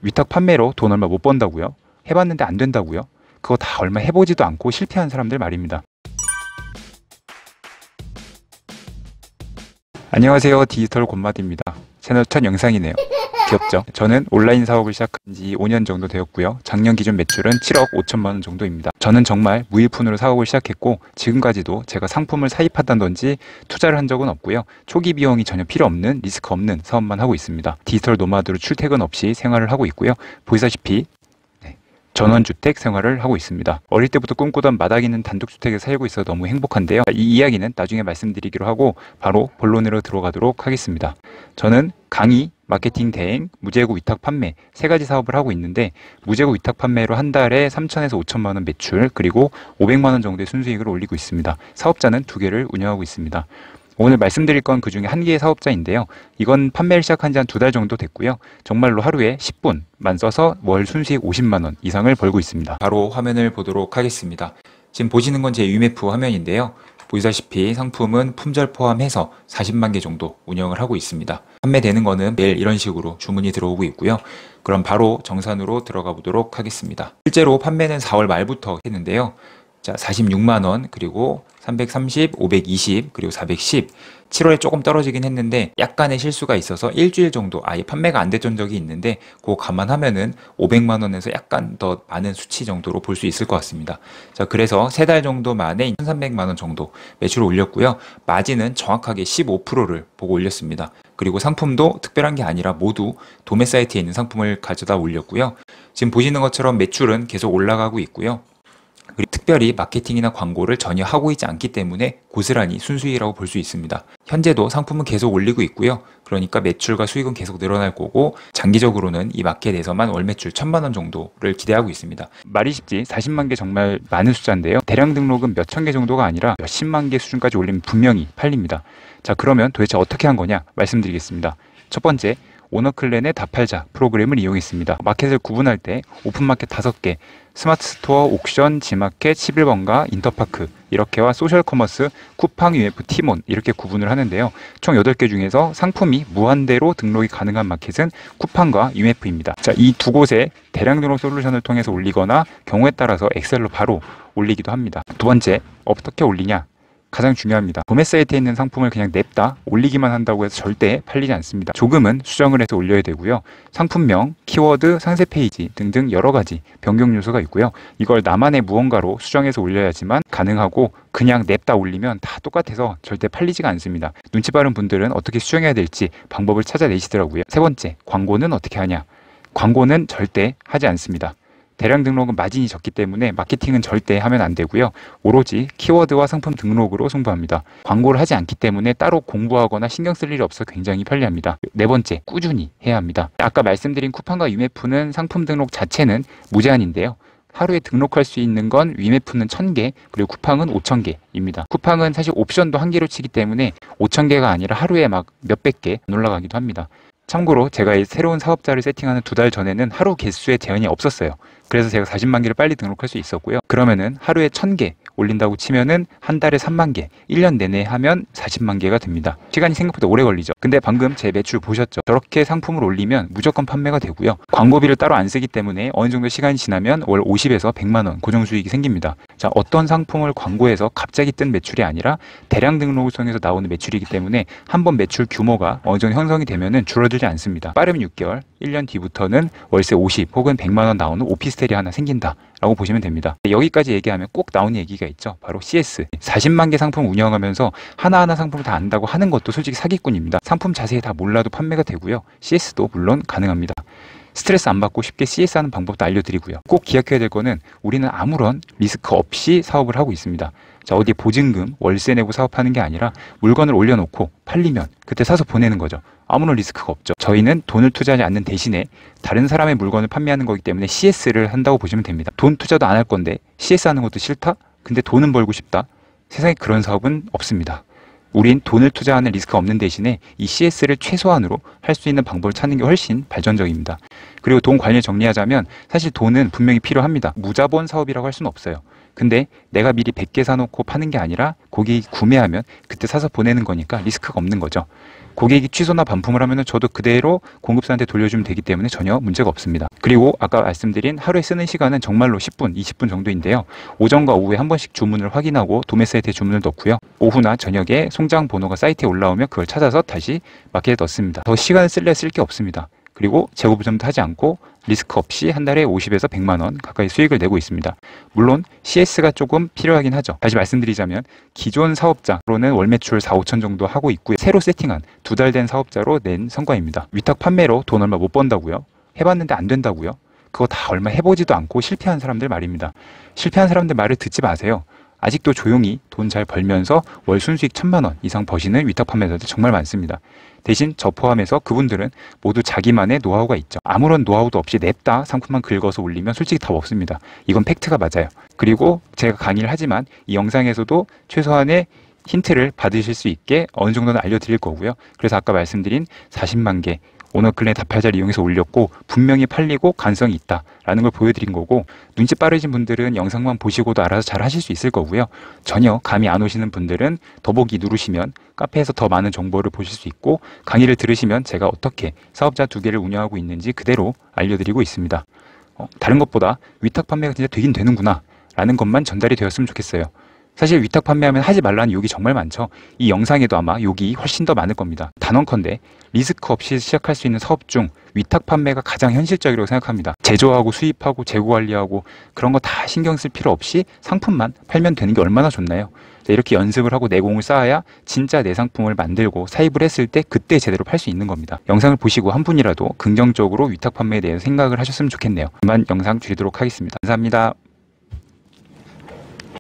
위탁 판매로 돈 얼마 못 번다고요? 해봤는데 안 된다고요? 그거 다 얼마 해보지도 않고 실패한 사람들 말입니다. 안녕하세요, 디지털 곤마디입니다. 채널 첫 영상이네요. 귀엽죠? 저는 온라인 사업을 시작한 지 5년 정도 되었고요. 작년 기준 매출은 7억 5천만 원 정도입니다. 저는 정말 무일푼으로 사업을 시작했고 지금까지도 제가 상품을 사입한다든지 투자를 한 적은 없고요. 초기 비용이 전혀 필요 없는 리스크 없는 사업만 하고 있습니다. 디지털 노마드로 출퇴근 없이 생활을 하고 있고요. 보시다시피 전원주택 생활을 하고 있습니다. 어릴 때부터 꿈꾸던 마당 있는 단독주택에 살고 있어 너무 행복한데요. 이 이야기는 나중에 말씀드리기로 하고 바로 본론으로 들어가도록 하겠습니다. 저는 강의, 마케팅 대행, 무재고 위탁 판매 세 가지 사업을 하고 있는데 무재고 위탁 판매로 한 달에 3천에서 5천만 원 매출 그리고 500만 원 정도의 순수익을 올리고 있습니다. 사업자는 2개를 운영하고 있습니다. 오늘 말씀드릴 건 그중에 한 개의 사업자인데요. 이건 판매를 시작한 지 한 2달 정도 됐고요. 정말로 하루에 10분만 써서 월 순수익 50만 원 이상을 벌고 있습니다. 바로 화면을 보도록 하겠습니다. 지금 보시는 건 제 위메프 화면인데요. 보시다시피 상품은 품절 포함해서 40만 개 정도 운영을 하고 있습니다. 판매되는 거는 매일 이런 식으로 주문이 들어오고 있고요. 그럼 바로 정산으로 들어가 보도록 하겠습니다. 실제로 판매는 4월 말부터 했는데요. 자, 46만 원, 그리고 330, 520, 그리고 410. 7월에 조금 떨어지긴 했는데 약간의 실수가 있어서 일주일 정도 아예 판매가 안 됐던 적이 있는데 그거 감안하면은 500만 원에서 약간 더 많은 수치 정도로 볼 수 있을 것 같습니다. 자, 그래서 3달 정도 만에 1,300만 원 정도 매출을 올렸고요. 마진은 정확하게 15%를 보고 올렸습니다. 그리고 상품도 특별한 게 아니라 모두 도매 사이트에 있는 상품을 가져다 올렸고요. 지금 보시는 것처럼 매출은 계속 올라가고 있고요. 그리고 특별히 마케팅이나 광고를 전혀 하고 있지 않기 때문에 고스란히 순수익이라고 볼 수 있습니다. 현재도 상품은 계속 올리고 있고요. 그러니까 매출과 수익은 계속 늘어날 거고 장기적으로는 이 마켓에서만 월 매출 1,000만 원 정도를 기대하고 있습니다. 말이 쉽지 40만 개 정말 많은 숫자인데요. 대량 등록은 몇천 개 정도가 아니라 몇십만 개 수준까지 올리면 분명히 팔립니다. 자, 그러면 도대체 어떻게 한 거냐 말씀드리겠습니다. 첫 번째, 오너클랜의 다 팔자 프로그램을 이용했습니다. 마켓을 구분할 때 오픈마켓 5개, 스마트 스토어, 옥션, 지마켓, 11번가, 인터파크 이렇게와 소셜커머스, 쿠팡, UF, 티몬 이렇게 구분을 하는데요. 총 8개 중에서 상품이 무한대로 등록이 가능한 마켓은 쿠팡과 UF입니다. 자, 이 두 곳에 대량 등록 솔루션을 통해서 올리거나 경우에 따라서 엑셀로 바로 올리기도 합니다. 두 번째, 어떻게 올리냐? 가장 중요합니다. 도매 사이트에 있는 상품을 그냥 냅다 올리기만 한다고 해서 절대 팔리지 않습니다. 조금은 수정을 해서 올려야 되고요. 상품명, 키워드, 상세 페이지 등등 여러 가지 변경 요소가 있고요. 이걸 나만의 무언가로 수정해서 올려야지만 가능하고 그냥 냅다 올리면 다 똑같아서 절대 팔리지가 않습니다. 눈치 빠른 분들은 어떻게 수정해야 될지 방법을 찾아내시더라고요. 세 번째, 광고는 어떻게 하냐? 광고는 절대 하지 않습니다. 대량 등록은 마진이 적기 때문에 마케팅은 절대 하면 안 되고요. 오로지 키워드와 상품 등록으로 승부합니다. 광고를 하지 않기 때문에 따로 공부하거나 신경 쓸 일이 없어 굉장히 편리합니다. 네 번째, 꾸준히 해야 합니다. 아까 말씀드린 쿠팡과 위메프는 상품 등록 자체는 무제한인데요. 하루에 등록할 수 있는 건 위메프는 1,000개, 그리고 쿠팡은 5,000개입니다. 쿠팡은 사실 옵션도 한 개로 치기 때문에 5,000개가 아니라 하루에 막 몇백 개 올라가기도 합니다. 참고로 제가 이 새로운 사업자를 세팅하는 2달 전에는 하루 개수에 제한이 없었어요. 그래서 제가 40만 개를 빨리 등록할 수 있었고요. 그러면은 하루에 1,000개 올린다고 치면은 한 달에 3만 개, 1년 내내 하면 40만 개가 됩니다. 시간이 생각보다 오래 걸리죠. 근데 방금 제 매출 보셨죠? 저렇게 상품을 올리면 무조건 판매가 되고요. 광고비를 따로 안 쓰기 때문에 어느 정도 시간이 지나면 월 50에서 100만 원 고정 수익이 생깁니다. 자, 어떤 상품을 광고해서 갑자기 뜬 매출이 아니라 대량 등록을 통해서 나오는 매출이기 때문에 한번 매출 규모가 어느 정도 형성이 되면은 줄어들지 않습니다. 빠르면 6개월, 1년 뒤부터는 월세 50 혹은 100만 원 나오는 오피스텔이 하나 생긴다 라고 보시면 됩니다. 여기까지 얘기하면 꼭 나오는 얘기가 있죠. 바로 CS. 40만 개 상품 운영하면서 하나하나 상품을 다 안다고 하는 것도 솔직히 사기꾼입니다. 상품 자세히 다 몰라도 판매가 되고요. CS도 물론 가능합니다. 스트레스 안 받고 쉽게 CS 하는 방법도 알려드리고요. 꼭 기억해야 될 거는 우리는 아무런 리스크 없이 사업을 하고 있습니다. 자, 어디 보증금, 월세 내고 사업하는 게 아니라 물건을 올려놓고 팔리면 그때 사서 보내는 거죠. 아무런 리스크가 없죠. 저희는 돈을 투자하지 않는 대신에 다른 사람의 물건을 판매하는 거기 때문에 CS를 한다고 보시면 됩니다. 돈 투자도 안 할 건데 CS 하는 것도 싫다? 근데 돈은 벌고 싶다? 세상에 그런 사업은 없습니다. 우린 돈을 투자하는 리스크가 없는 대신에 이 CS를 최소한으로 할 수 있는 방법을 찾는 게 훨씬 발전적입니다. 그리고 돈 관리를 정리하자면 사실 돈은 분명히 필요합니다. 무자본 사업이라고 할 수는 없어요. 근데 내가 미리 100개 사놓고 파는 게 아니라 고객이 구매하면 그때 사서 보내는 거니까 리스크가 없는 거죠. 고객이 취소나 반품을 하면 저도 그대로 공급사한테 돌려주면 되기 때문에 전혀 문제가 없습니다. 그리고 아까 말씀드린 하루에 쓰는 시간은 정말로 10분, 20분 정도인데요. 오전과 오후에 한 번씩 주문을 확인하고 도매 사이트에 주문을 넣고요. 오후나 저녁에 송장 번호가 사이트에 올라오면 그걸 찾아서 다시 마켓에 넣습니다. 더 시간을 쓸래 쓸 게 없습니다. 그리고 재고 보전도 하지 않고 리스크 없이 한 달에 50에서 100만 원 가까이 수익을 내고 있습니다. 물론 CS가 조금 필요하긴 하죠. 다시 말씀드리자면 기존 사업자로는 월 매출 4, 5천 정도 하고 있고요. 새로 세팅한 2달 된 사업자로 낸 성과입니다. 위탁 판매로 돈 얼마 못 번다고요? 해봤는데 안 된다고요? 그거 다 얼마 해보지도 않고 실패한 사람들 말입니다. 실패한 사람들 말을 듣지 마세요. 아직도 조용히 돈 잘 벌면서 월 순수익 1,000만 원 이상 버시는 위탁 판매자들 정말 많습니다. 대신 저 포함해서 그분들은 모두 자기만의 노하우가 있죠. 아무런 노하우도 없이 냅다 상품만 긁어서 올리면 솔직히 답 없습니다. 이건 팩트가 맞아요. 그리고 제가 강의를 하지만 이 영상에서도 최소한의 힌트를 받으실 수 있게 어느 정도는 알려드릴 거고요. 그래서 아까 말씀드린 40만 개 오너클랜 답팔자를 이용해서 올렸고 분명히 팔리고 가능성이 있다라는 걸 보여드린 거고, 눈치 빠르신 분들은 영상만 보시고도 알아서 잘 하실 수 있을 거고요. 전혀 감이 안 오시는 분들은 더보기 누르시면 카페에서 더 많은 정보를 보실 수 있고, 강의를 들으시면 제가 어떻게 사업자 2개를 운영하고 있는지 그대로 알려드리고 있습니다. 다른 것보다 위탁 판매가 진짜 되긴 되는구나 라는 것만 전달이 되었으면 좋겠어요. 사실 위탁 판매하면 하지 말라는 욕이 정말 많죠. 이 영상에도 아마 욕이 훨씬 더 많을 겁니다. 단언컨대 리스크 없이 시작할 수 있는 사업 중 위탁 판매가 가장 현실적이라고 생각합니다. 제조하고 수입하고 재고 관리하고 그런 거 다 신경 쓸 필요 없이 상품만 팔면 되는 게 얼마나 좋나요? 이렇게 연습을 하고 내공을 쌓아야 진짜 내 상품을 만들고 사입을 했을 때 그때 제대로 팔 수 있는 겁니다. 영상을 보시고 한 분이라도 긍정적으로 위탁 판매에 대해서 생각을 하셨으면 좋겠네요. 그만 영상 줄이도록 하겠습니다. 감사합니다.